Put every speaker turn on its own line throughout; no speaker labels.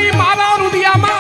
Many મારા રુદિયામાં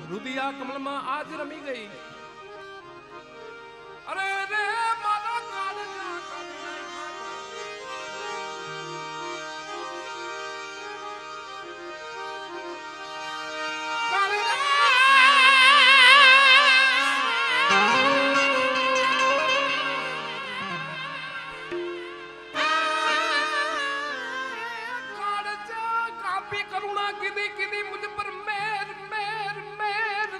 रुदिया कमल में आज रमी गई। अरे रे माता काल करुणा किदी किदी मुझ पर मेर मेर मेर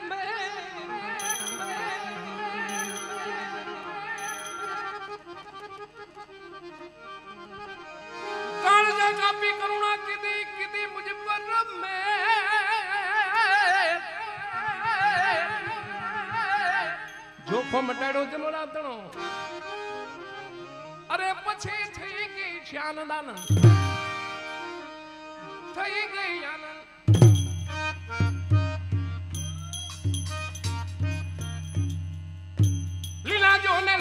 कालजा कापी करुणा किदी किदी मुझ पर मेर जोखो मटाड़ो जनो रातणो। अरे पछी थी गई श्यानदान થઈ ગઈ આનંદ લીલા જોને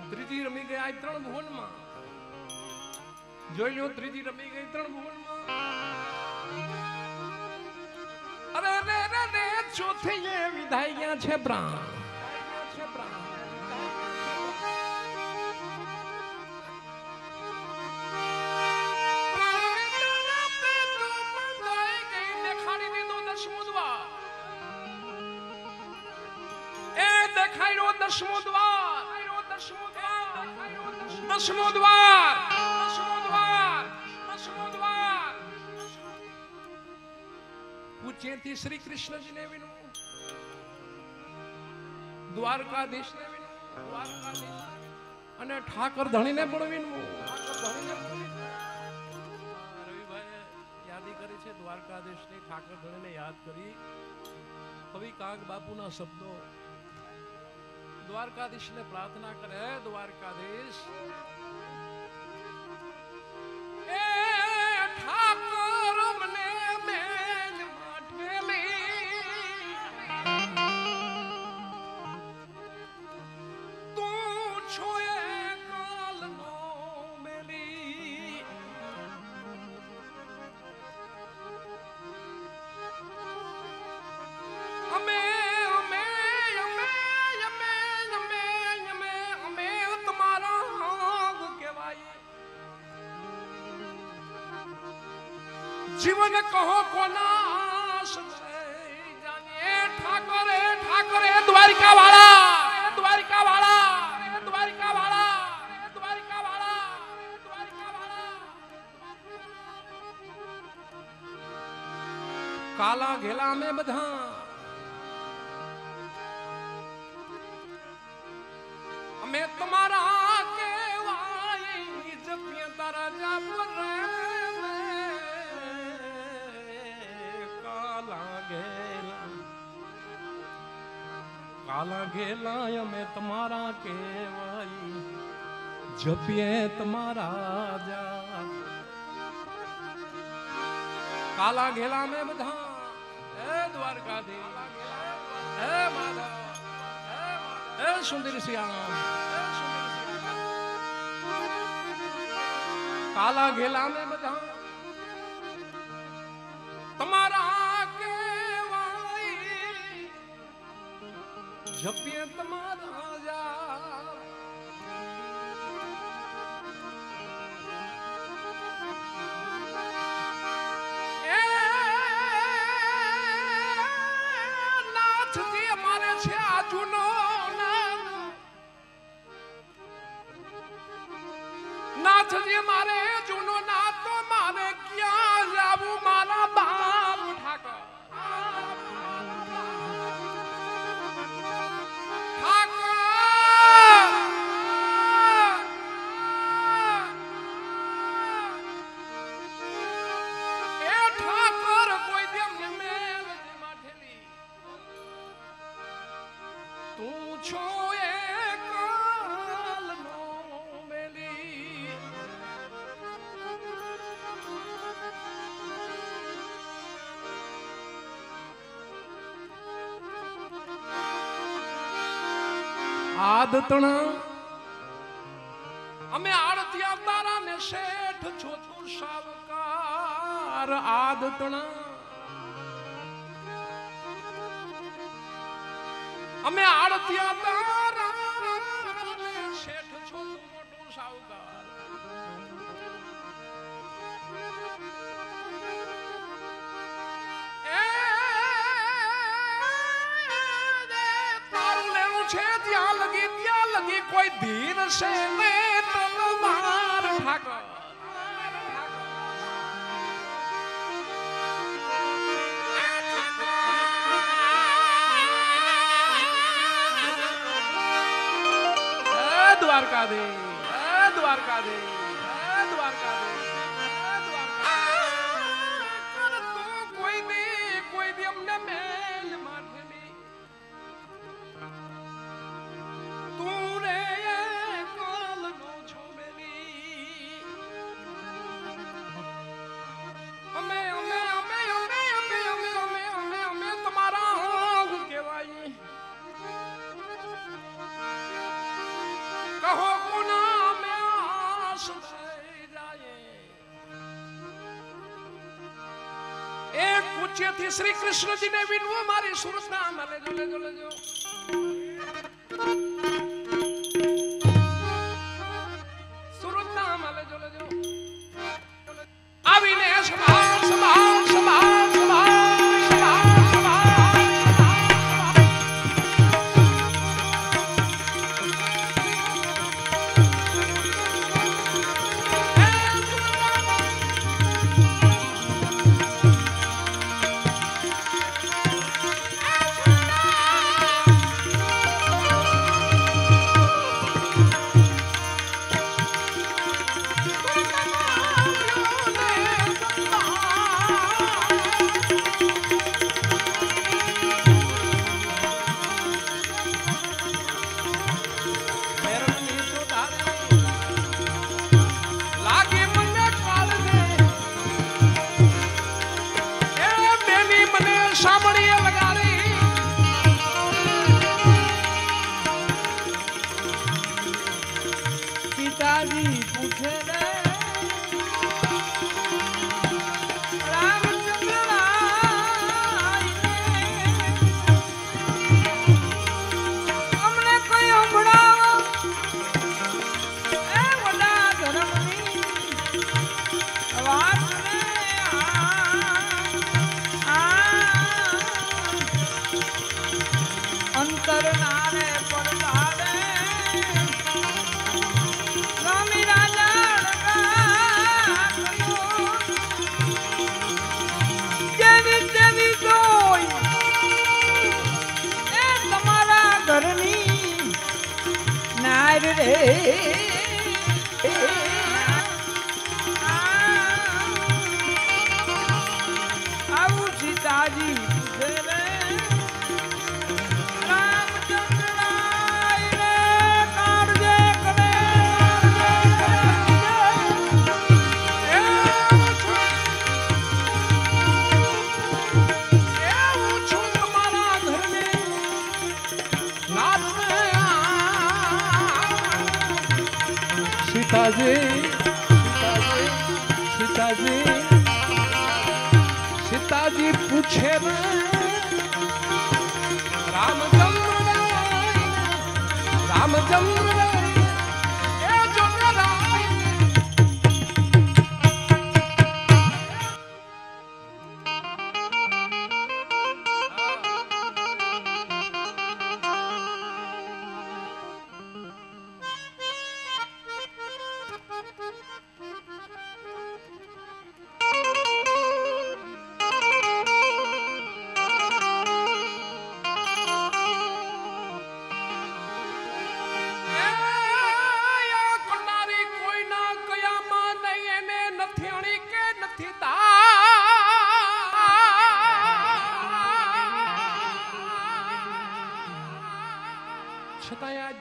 ત્રીજી રમી ગઈ આ 3 ભુવનમાં. જોઈ લો, ત્રીજી રમી ગઈ 3 ભુવનમાં. અરે રે રે રે ચોથી એ વિધાઈ ગયા છે પ્રાણ. દસમો દ્વાર, દસમો દ્વાર, દસમો દ્વાર, દસમો દ્વાર. પૂજ્યથી શ્રી કૃષ્ણજીને વિનવું, દ્વારકાધીશને વિનવું, દ્વારકાધીશ અને ઠાકર ધણીને પણ વિનવું. રવિભાઈ યાદી કરી છે દ્વારકાધીશની, ઠાકર ધણીને યાદ કરી. કવિ કાગ બાપુના શબ્દો દ્વારકાધીશ ને પ્રાર્થના કરે. દ્વારકાધીશ એ ઠાકોર મને મેલ માઠેલી, તું છો એ કાલનો મેલી. અમે જીવન કહો કોના જાણીએ. ઠાકોરે ઠાકોરે દ્વારિકા વાળા, દ્વારિકા વાળા, દ્વારિકા વાળા, દ્વારિકા વાળા, દ્વારિકા વાળા. કાલા ઘેલા મે બધા અમે તમારા કેવાય જપિયા તારા જાપ રે. કાલા ઘેલા અમે તમારા કેવાય જપીએ તમારા જા. કાલા ઘેલા મેં બધા હે દ્વારકાધીશ, હે માધવ, હે સુંદર શ્યામ. કાલા ઘેલા મેં બધા તમારા કેવાય જપીએ તમારા જા. એ નાથજી અમારે છે આજુનો નાથજી મારે જૂનો ના તો મારે ક્યાં જાવું મારા બાપ ઠાકોર. આદતણા અમે આડતિયા તારા ને શેઠ છોટું સાવકાર. આદતણા અમે આડતિયા તારા ને શેઠ છોટું મોટું સાવકાર. ત્યાં લગી કોઈ ધીર છે ને તલવાર ઠાકોર. દ્વારકાધીશ, દ્વારકાધીશ, દ્વારકાધીશ. કોઈ દી અમને મેલ માથેલી તું રે કાલનો છો મેલી. અમે અમે અમે અમે અમે અમે અમે અમે અમે તમારા કહેવાય. કહો જેથી શ્રી કૃષ્ણજીને વિનવું મારી સુરતના મલે જોલે જોલે જો સુરતના મલે જોલે જો આવીને સંભાળ સંભાળ સંભાળ सीताजी पूछे रामचंद्र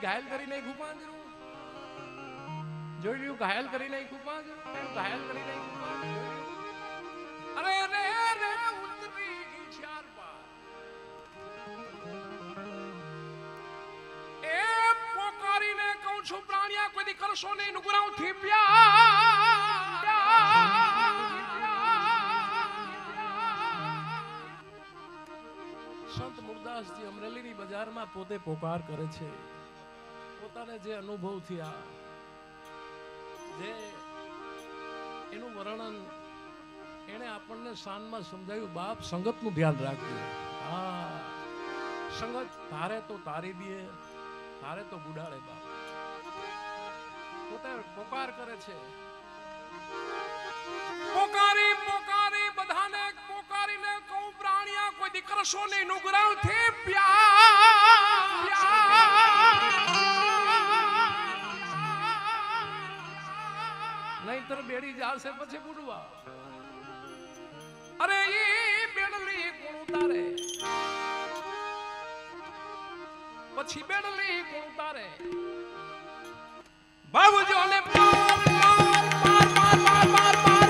घायल કરી નાખ્યું પાંજરું જોઈ લ્યું ઘાયલ કરી નાખ્યું પાંજરું ઘાયલ કરી નાખ્યું પાંજરું અરે રે રે ઉતરી ચાર બાર એ પોકારીને કહું છું પ્રાણિયા કોઈ દી કરશો નહીં નુગરાવ થી પ્યાર સંત મુરદાસજી અમરેલીની બજારમાં પોતે પોકાર કરે છે પોતાને જે અનુભવ થયા જે એનું વર્ણન એને આપણને શાનમાં સમજાવ્યું બાપ સંગતનું ધ્યાન રાખજો હા સંગત તારે તો તારી દે તારે તો ગુડાડે બાપ પોતે પોકાર કરે છે પોકારી પોકારી બધાને પોકારીને કહું પ્રાણિયા કોઈ દીકરશો નહીં નુગરાવ થી પ્યાર નહીતર બેડી જાશે પછી બુડવા અરે ઈ બેડલી કોણ ઉતારે પછી બેડલી કોણ ઉતારે બાબુજો ને માર માર માર માર માર માર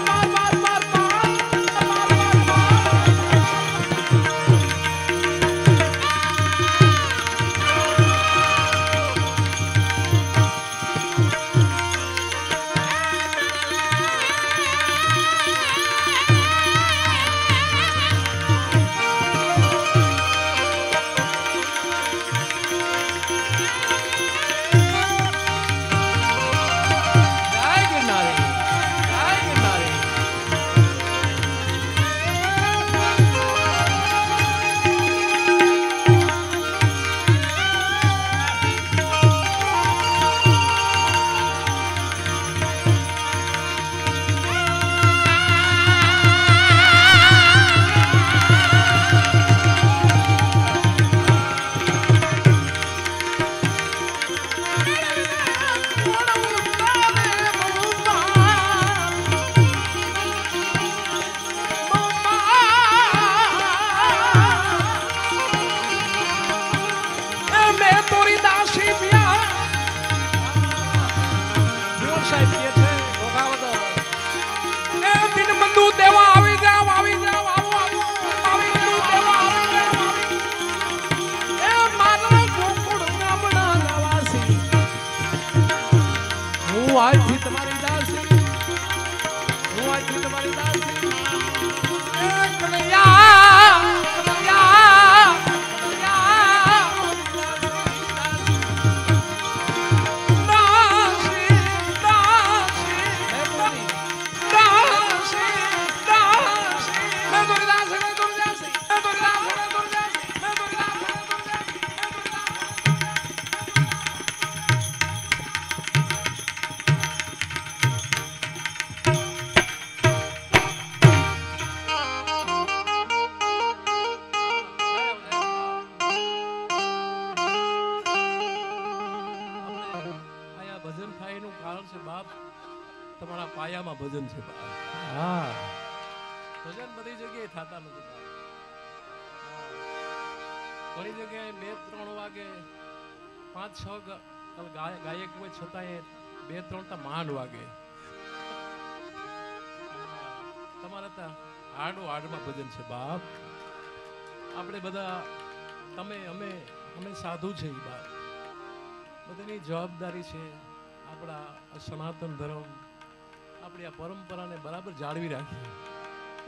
આજથી તમારી દાસી, હું આજથી તમારી દાસી. ભજન થાય એનું કારણ છે બાપ, તમારા પાયામાં ભજન છે બાપ. હા, ભજન બધી જગ્યાએ થતા નથી બાપ. ઘણી જગ્યાએ 2-3 વાગે 5-6 ગાયક હોય છતાં 2-3 માંડ વાગે. તમારે ત્યાં હાડમાં ભજન છે બાપ. આપણે બધા અમે સાધુ છે બાપ. બધાની જવાબદારી છે આપણા સનાતન ધર્મ, આપણી આ પરંપરાને બરાબર જાળવી રાખીએ.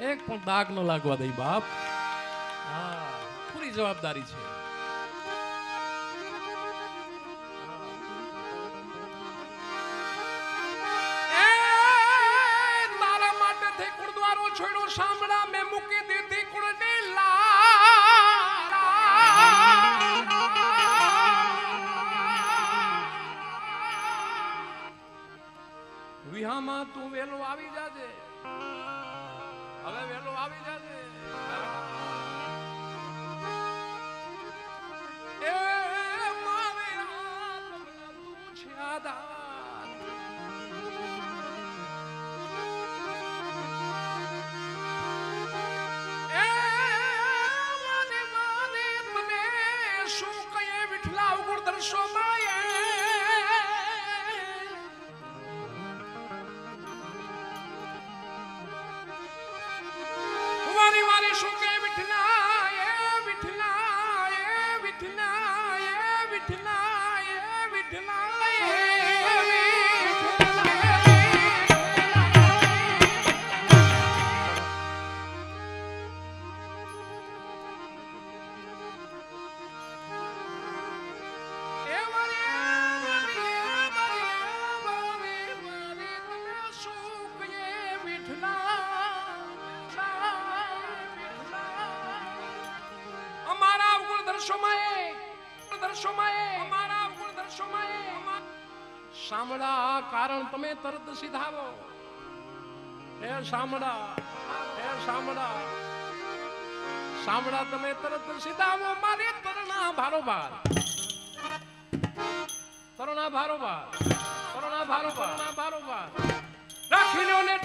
એક પણ દાગ ન લાગવા દઈ બાપ. હા, પૂરી જવાબદારી છે. તારા માટે થઈ ગુરુદ્વારો છોડ્યો સાંભળા, મેં મૂકી દીધી કુળની વિહામાં તું વેલો આવી જાજે, હવે વેલો આવી જાજે. એ મારે આત્મના તું છે આધાર. એ મને તમે શું કહીએ વિઠલા ઉગુર દર્શો માયે. શું કે વિઠલા એ વિઠલા એ વિઠલા એ વિઠલા એ વિઠલા એ સાંભળા કારણ તમે તરત સીધાવો. હે સાંભળા, હે સાંભળા, સાંભળા તમે તરત સીધાવો. મારે તરણા ભારોભાર, તરણા ભારોભાર, તરણા ભારોભાર, ભારોભાર રાખી લો ને.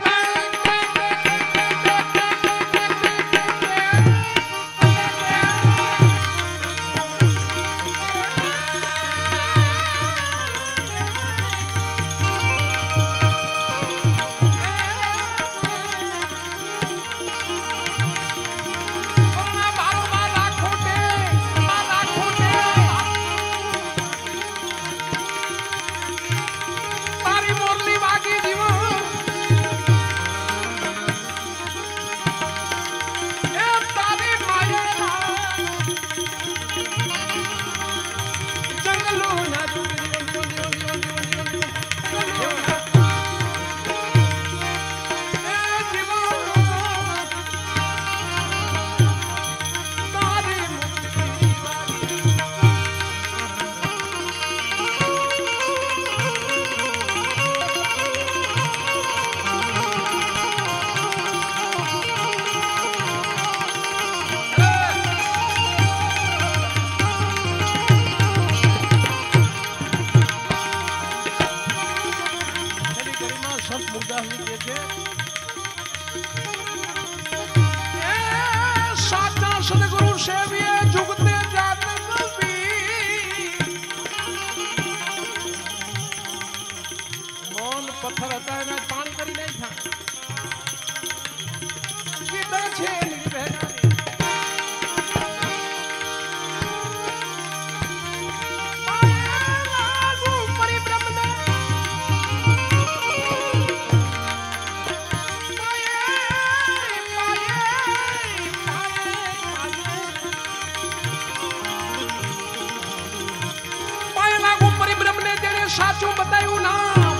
સાચું બતાવ્યું નામ,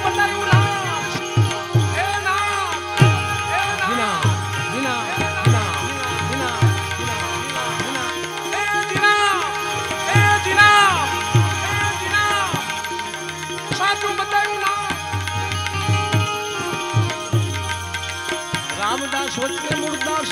બતાવ્યું નામ, એ નામ, એ નામ, જીના, જીના, જીના, જીના, જીના, એ જીના, એ જીના, એ જીના, સાચું બતાવ્યું નામ. રામદાસ વચ્ચે મૂળદાસ